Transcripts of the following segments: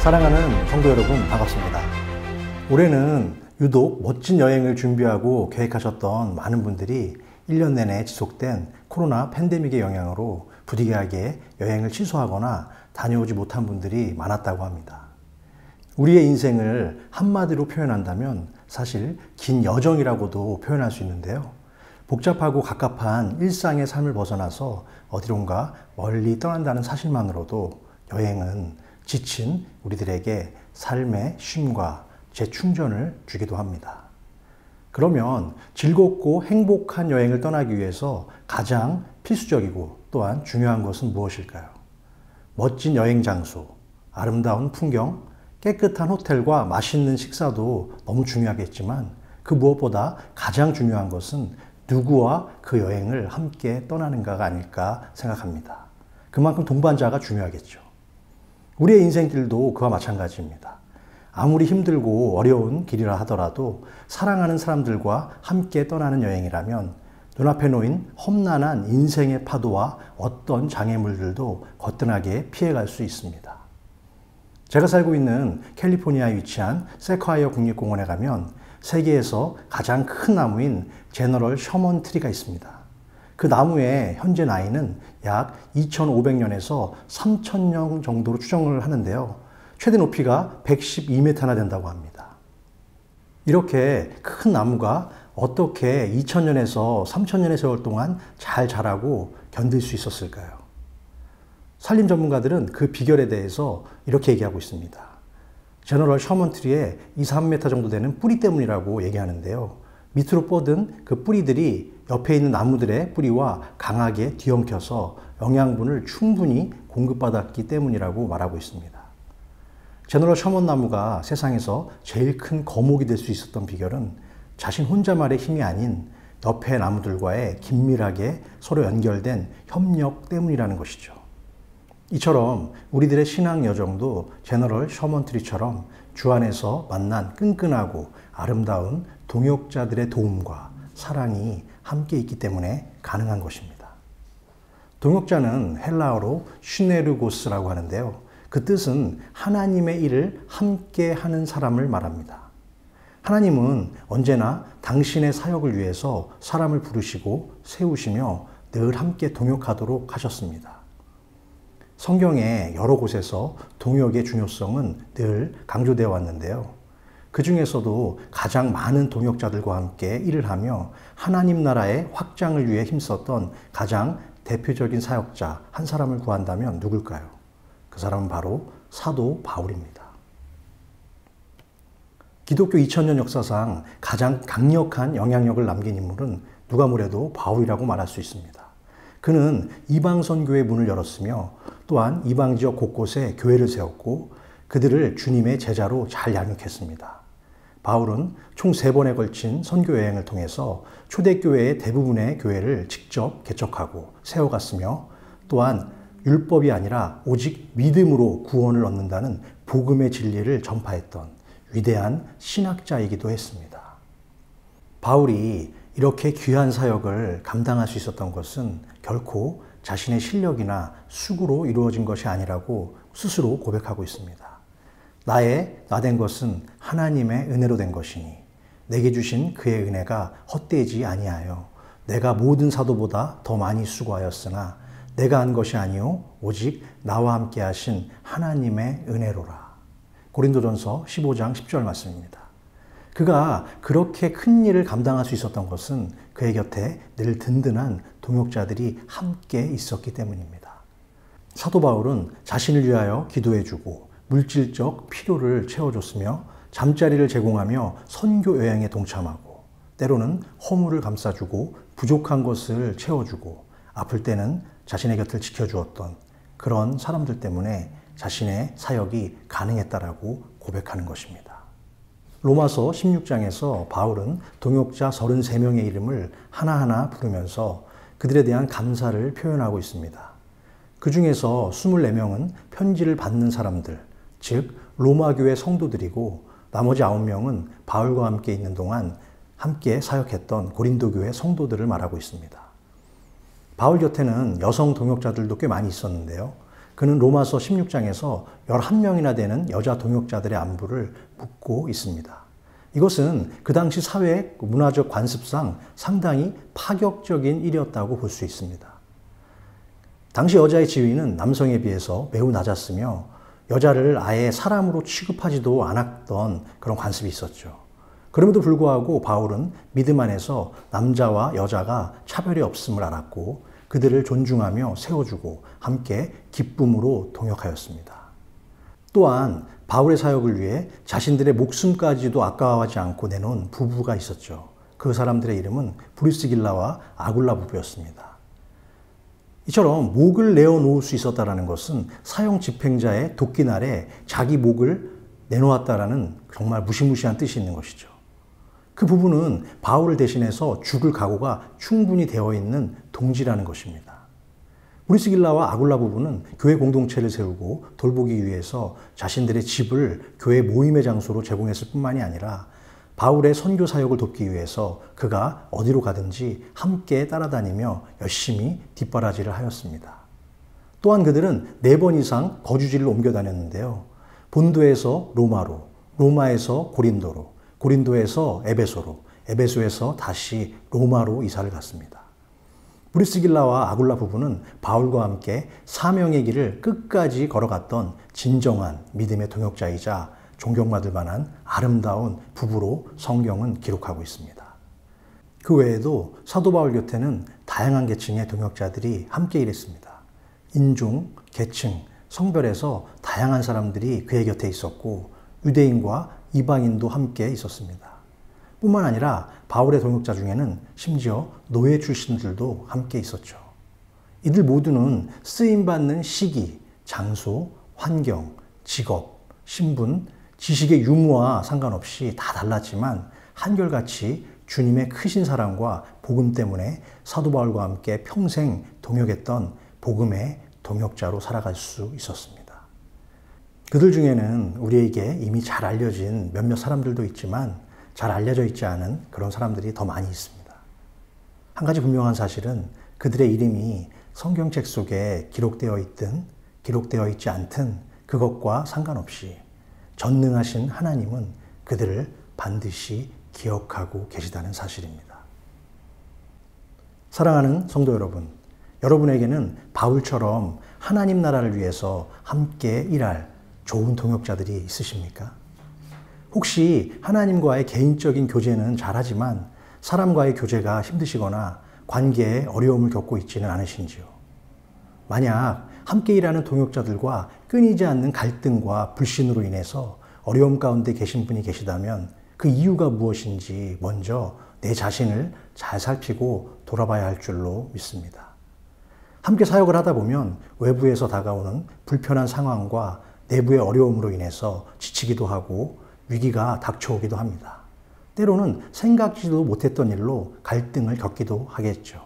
사랑하는 성도 여러분, 반갑습니다. 올해는 유독 멋진 여행을 준비하고 계획하셨던 많은 분들이 1년 내내 지속된 코로나 팬데믹의 영향으로 부득이하게 여행을 취소하거나 다녀오지 못한 분들이 많았다고 합니다. 우리의 인생을 한마디로 표현한다면 사실 긴 여정이라고도 표현할 수 있는데요. 복잡하고 갑갑한 일상의 삶을 벗어나서 어디론가 멀리 떠난다는 사실만으로도 여행은 지친 우리들에게 삶의 쉼과 재충전을 주기도 합니다. 그러면 즐겁고 행복한 여행을 떠나기 위해서 가장 필수적이고 또한 중요한 것은 무엇일까요? 멋진 여행 장소, 아름다운 풍경, 깨끗한 호텔과 맛있는 식사도 너무 중요하겠지만 그 무엇보다 가장 중요한 것은 누구와 그 여행을 함께 떠나는가가 아닐까 생각합니다. 그만큼 동반자가 중요하겠죠. 우리의 인생길도 그와 마찬가지입니다. 아무리 힘들고 어려운 길이라 하더라도 사랑하는 사람들과 함께 떠나는 여행이라면 눈앞에 놓인 험난한 인생의 파도와 어떤 장애물들도 거뜬하게 피해갈 수 있습니다. 제가 살고 있는 캘리포니아에 위치한 세콰이어 국립공원에 가면 세계에서 가장 큰 나무인 제너럴 셔먼 트리가 있습니다. 그 나무의 현재 나이는 약 2500년에서 3000년 정도로 추정을 하는데요. 최대 높이가 112m나 된다고 합니다. 이렇게 큰 나무가 어떻게 2000년에서 3000년의 세월 동안 잘 자라고 견딜 수 있었을까요? 산림 전문가들은 그 비결에 대해서 이렇게 얘기하고 있습니다. 제너럴 셔먼 트리의 2-3m 정도 되는 뿌리 때문이라고 얘기하는데요. 밑으로 뻗은 그 뿌리들이 옆에 있는 나무들의 뿌리와 강하게 뒤엉켜서 영양분을 충분히 공급받았기 때문이라고 말하고 있습니다. 제너럴 셔먼 나무가 세상에서 제일 큰 거목이 될 수 있었던 비결은 자신 혼자만의 힘이 아닌 옆에 나무들과의 긴밀하게 서로 연결된 협력 때문이라는 것이죠. 이처럼 우리들의 신앙 여정도 제너럴 셔먼 트리처럼 주 안에서 만난 끈끈하고 아름다운 동역자들의 도움과 사랑이 함께 있기 때문에 가능한 것입니다. 동역자는 헬라어로 슈네르고스라고 하는데요. 그 뜻은 하나님의 일을 함께 하는 사람을 말합니다. 하나님은 언제나 당신의 사역을 위해서 사람을 부르시고 세우시며 늘 함께 동역하도록 하셨습니다. 성경의 여러 곳에서 동역의 중요성은 늘 강조되어 왔는데요. 그 중에서도 가장 많은 동역자들과 함께 일을 하며 하나님 나라의 확장을 위해 힘썼던 가장 대표적인 사역자 한 사람을 구한다면 누굴까요? 그 사람은 바로 사도 바울입니다. 기독교 2000년 역사상 가장 강력한 영향력을 남긴 인물은 누가 뭐래도 바울이라고 말할 수 있습니다. 그는 이방 선교의 문을 열었으며 또한 이방 지역 곳곳에 교회를 세웠고 그들을 주님의 제자로 잘 양육했습니다. 바울은 총 3번에 걸친 선교 여행을 통해서 초대교회의 대부분의 교회를 직접 개척하고 세워갔으며 또한 율법이 아니라 오직 믿음으로 구원을 얻는다는 복음의 진리를 전파했던 위대한 신학자이기도 했습니다. 바울이 이렇게 귀한 사역을 감당할 수 있었던 것은 결코 자신의 실력이나 수고로 이루어진 것이 아니라고 스스로 고백하고 있습니다. 나의 된 것은 하나님의 은혜로 된 것이니 내게 주신 그의 은혜가 헛되지 아니하여 내가 모든 사도보다 더 많이 수고하였으나 내가 한 것이 아니요 오직 나와 함께 하신 하나님의 은혜로라. 고린도전서 15장 10절 말씀입니다. 그가 그렇게 큰 일을 감당할 수 있었던 것은 그의 곁에 늘 든든한 동역자들이 함께 있었기 때문입니다. 사도 바울은 자신을 위하여 기도해주고 물질적 필요를 채워줬으며 잠자리를 제공하며 선교 여행에 동참하고 때로는 허물을 감싸주고 부족한 것을 채워주고 아플 때는 자신의 곁을 지켜주었던 그런 사람들 때문에 자신의 사역이 가능했다라고 고백하는 것입니다. 로마서 16장에서 바울은 동역자 33명의 이름을 하나하나 부르면서 그들에 대한 감사를 표현하고 있습니다. 그 중에서 24명은 편지를 받는 사람들, 즉 로마 교회 성도들이고 나머지 9명은 바울과 함께 있는 동안 함께 사역했던 고린도 교회 성도들을 말하고 있습니다. 바울 곁에는 여성 동역자들도 꽤 많이 있었는데요. 그는 로마서 16장에서 11명이나 되는 여자 동역자들의 안부를 묻고 있습니다. 이것은 그 당시 사회 문화적 관습상 상당히 파격적인 일이었다고 볼 수 있습니다. 당시 여자의 지위는 남성에 비해서 매우 낮았으며 여자를 아예 사람으로 취급하지도 않았던 그런 관습이 있었죠. 그럼에도 불구하고 바울은 믿음 안에서 남자와 여자가 차별이 없음을 알았고 그들을 존중하며 세워주고 함께 기쁨으로 동역하였습니다. 또한 바울의 사역을 위해 자신들의 목숨까지도 아까워하지 않고 내놓은 부부가 있었죠. 그 사람들의 이름은 브리스길라와 아굴라 부부였습니다. 이처럼 목을 내어놓을 수 있었다는 것은 사형 집행자의 도끼날에 자기 목을 내놓았다라는 정말 무시무시한 뜻이 있는 것이죠. 그 부부는 바울을 대신해서 죽을 각오가 충분히 되어 있는 동지라는 것입니다. 브리스길라와 아굴라 부부는 교회 공동체를 세우고 돌보기 위해서 자신들의 집을 교회 모임의 장소로 제공했을 뿐만이 아니라 바울의 선교 사역을 돕기 위해서 그가 어디로 가든지 함께 따라다니며 열심히 뒷바라지를 하였습니다. 또한 그들은 4번 이상 거주지를 옮겨 다녔는데요. 본도에서 로마로, 로마에서 고린도로, 고린도에서 에베소로, 에베소에서 다시 로마로 이사를 갔습니다. 브리스길라와 아굴라 부부는 바울과 함께 사명의 길을 끝까지 걸어갔던 진정한 믿음의 동역자이자 존경받을 만한 아름다운 부부로 성경은 기록하고 있습니다. 그 외에도 사도 바울 곁에는 다양한 계층의 동역자들이 함께 일했습니다. 인종, 계층, 성별에서 다양한 사람들이 그의 곁에 있었고 유대인과 이방인도 함께 있었습니다. 뿐만 아니라 바울의 동역자 중에는 심지어 노예 출신들도 함께 있었죠. 이들 모두는 쓰임받는 시기, 장소, 환경, 직업, 신분, 지식의 유무와 상관없이 다 달랐지만 한결같이 주님의 크신 사랑과 복음 때문에 사도 바울과 함께 평생 동역했던 복음의 동역자로 살아갈 수 있었습니다. 그들 중에는 우리에게 이미 잘 알려진 몇몇 사람들도 있지만 잘 알려져 있지 않은 그런 사람들이 더 많이 있습니다. 한 가지 분명한 사실은 그들의 이름이 성경책 속에 기록되어 있든 기록되어 있지 않든 그것과 상관없이 전능하신 하나님은 그들을 반드시 기억하고 계시다는 사실입니다. 사랑하는 성도 여러분, 여러분에게는 바울처럼 하나님 나라를 위해서 함께 일할 좋은 동역자들이 있으십니까? 혹시 하나님과의 개인적인 교제는 잘하지만 사람과의 교제가 힘드시거나 관계에 어려움을 겪고 있지는 않으신지요? 만약 함께 일하는 동역자들과 끊이지 않는 갈등과 불신으로 인해서 어려움 가운데 계신 분이 계시다면 그 이유가 무엇인지 먼저 내 자신을 잘 살피고 돌아봐야 할 줄로 믿습니다. 함께 사역을 하다 보면 외부에서 다가오는 불편한 상황과 내부의 어려움으로 인해서 지치기도 하고 위기가 닥쳐오기도 합니다. 때로는 생각지도 못했던 일로 갈등을 겪기도 하겠죠.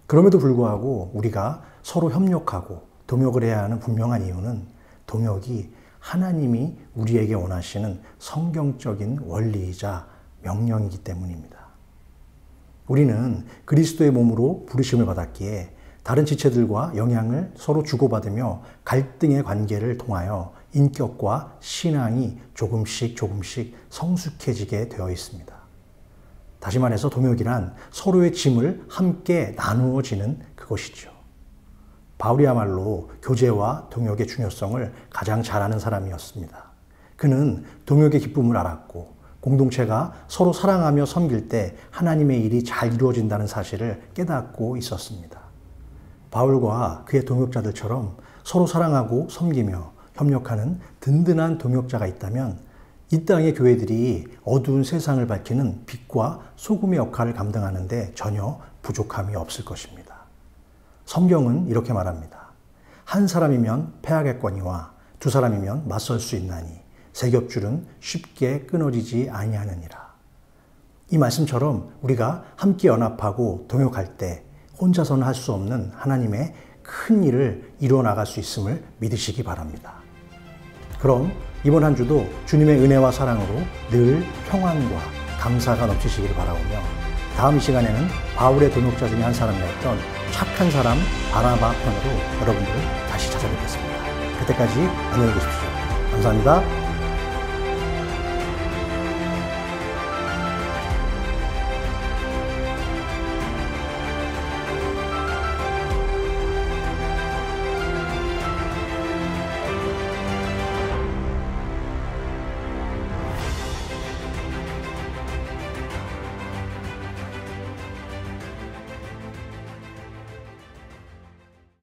그럼에도 불구하고 우리가 서로 협력하고 동역을 해야 하는 분명한 이유는 동역이 하나님이 우리에게 원하시는 성경적인 원리이자 명령이기 때문입니다. 우리는 그리스도의 몸으로 부르심을 받았기에 다른 지체들과 영향을 서로 주고받으며 갈등의 관계를 통하여 인격과 신앙이 조금씩 성숙해지게 되어 있습니다. 다시 말해서 동역이란 서로의 짐을 함께 나누어지는 그것이죠. 바울이야말로 교제와 동역의 중요성을 가장 잘 아는 사람이었습니다. 그는 동역의 기쁨을 알았고 공동체가 서로 사랑하며 섬길 때 하나님의 일이 잘 이루어진다는 사실을 깨닫고 있었습니다. 바울과 그의 동역자들처럼 서로 사랑하고 섬기며 협력하는 든든한 동역자가 있다면 이 땅의 교회들이 어두운 세상을 밝히는 빛과 소금의 역할을 감당하는 데 전혀 부족함이 없을 것입니다. 성경은 이렇게 말합니다. 한 사람이면 패하겠거니와 두 사람이면 맞설 수 있나니 세 겹줄은 쉽게 끊어지지 아니하느니라. 이 말씀처럼 우리가 함께 연합하고 동역할 때 혼자서는 할 수 없는 하나님의 큰 일을 이루어 나갈 수 있음을 믿으시기 바랍니다. 그럼 이번 한 주도 주님의 은혜와 사랑으로 늘 평안과 감사가 넘치시기를 바라오며 다음 이 시간에는 바울의 동역자 중에 한 사람이었던 착한 사람 바나바 편으로 여러분들을 다시 찾아뵙겠습니다. 그때까지 안녕히 계십시오. 감사합니다.